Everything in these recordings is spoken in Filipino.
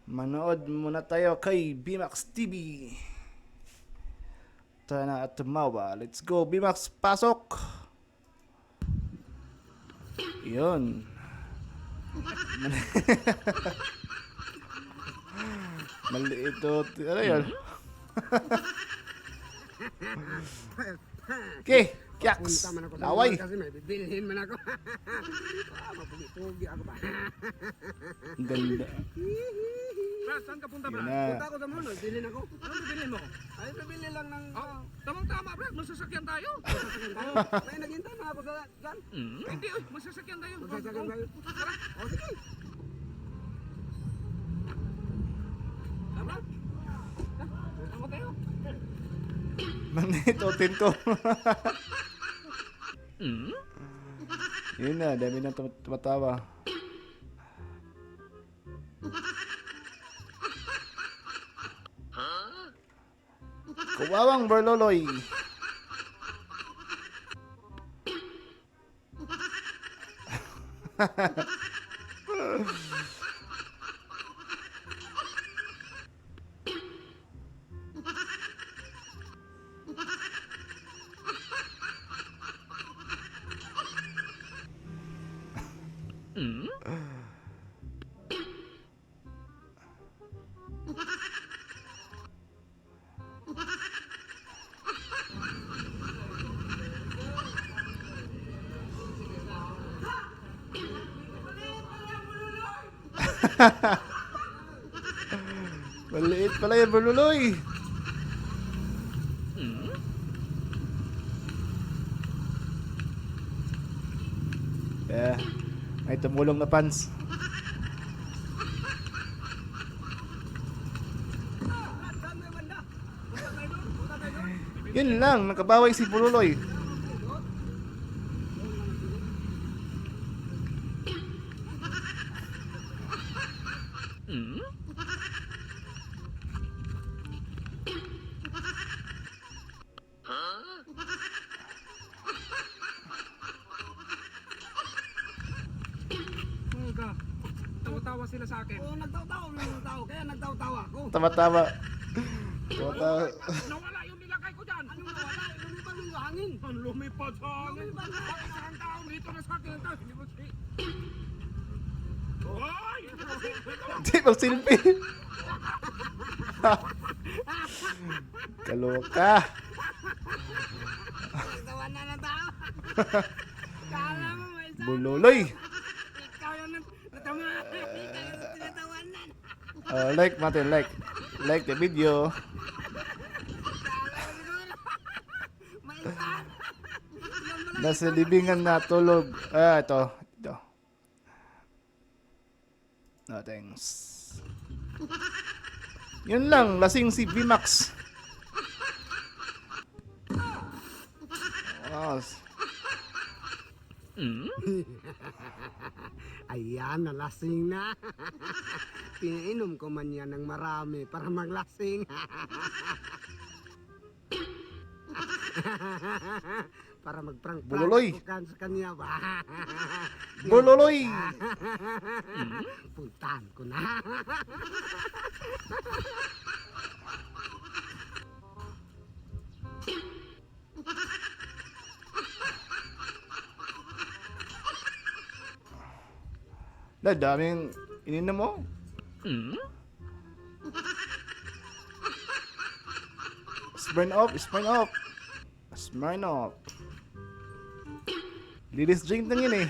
Manood muna tayo kay Bimax TV. Tayo na at tumawa. Let's go, Bimax, pasok! Yun. Maliit o... Ano yun? Okay, kyaks! Punta man ako sa Laway! mall kasi may bibilhin man ako. Mapugi-pugi ako ba? Ang ganda. Brad, saan ka punta, Yun Brad? na. Punta ako sa mall, bilhin ako. Anong bibilhin mo? Ay, bibili lang ng... Oh, tamang-tama, Brad. Masasakyan tayo. May naghintay na ako sa... Saan? Hindi, masasakyan tayo. Magsasakyan tayo. Tara, O, sige. tara. Tama tayo. Manito, tinto. Yun na, dami nang tumatawa. Kuwawang Berloloy. Maliit pala yung Berloloy. Yeah, may tumulong na pants. Yun lang, nakabaway si Berloloy. Oo ka. Tawa-tawa sila sa akin. Oo, nagtaw-tawa ng tao. Kaya nagtaw-tawa ako. Tama-tama. Tama-tama. Nawala yung nilagay ko dyan. Anong nawala? Lumipad yung hangin. Ang lumipad sa hangin. Lumipad na. Bakit isang tao dito na sa akin? Hindi mo si... Hoy! Di magsilpi. Kaloka. Nagtawa na ng tao. Kala mo may isa. Buloloy. Ikaw yung natama. Ikaw yung tinatawanan. Like natin, like. Like the video. Kala mo siguro. May isa. Yan pala. Nasa libingan na tulog. Ah, ito. Ito. No, thanks. Yun lang, lasing si Bimax. Oh, Ayan, nalasing na. Pinainom ko man yan ng marami para maglasing. Para mag-prank Buloloy. ko sa kanya ba? Bololoy! Puntahan ko na. Na, daming ininom mo. Burn off, burn off. Burn off. Lilis drink lang yun eh.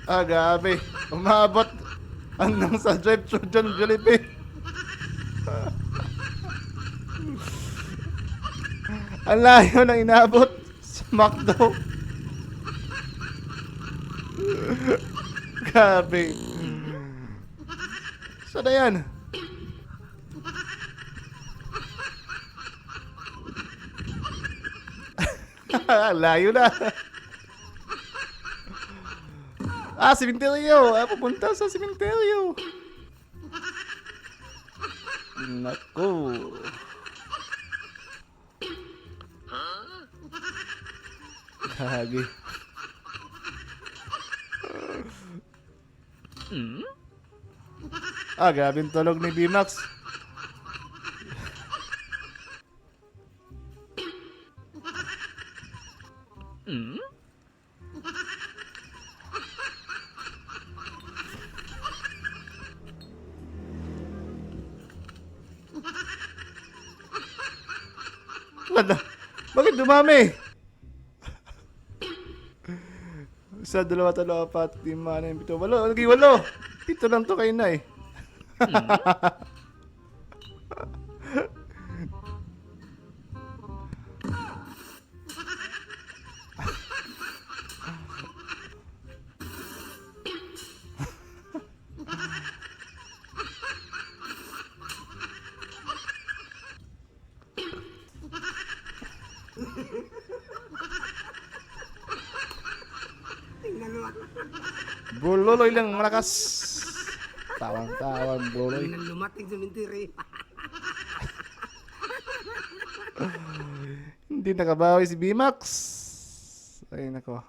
Ah, grabe. Umabot hanggang sa drive-thru John Jollibee. Ang layo na inabot sa McDo. Grabe. Saan na yan? Layo na. Ah, simenteryo. Ah, pupunta sa simenteryo. Naku. Gagi. Grabe yung tulog ni B-Max. Wala. Bakit dumami? Isa, dalawa, tatlo, apat, lima, anim, pito, walo. Naging walo. Pito lang to kayo na eh. Tingnan mo. Bululoy lang malakas. Tawang-tawang buloy. Tingnan lumating sa mintiri. Hindi nakabawi si B-Max. Ay nako.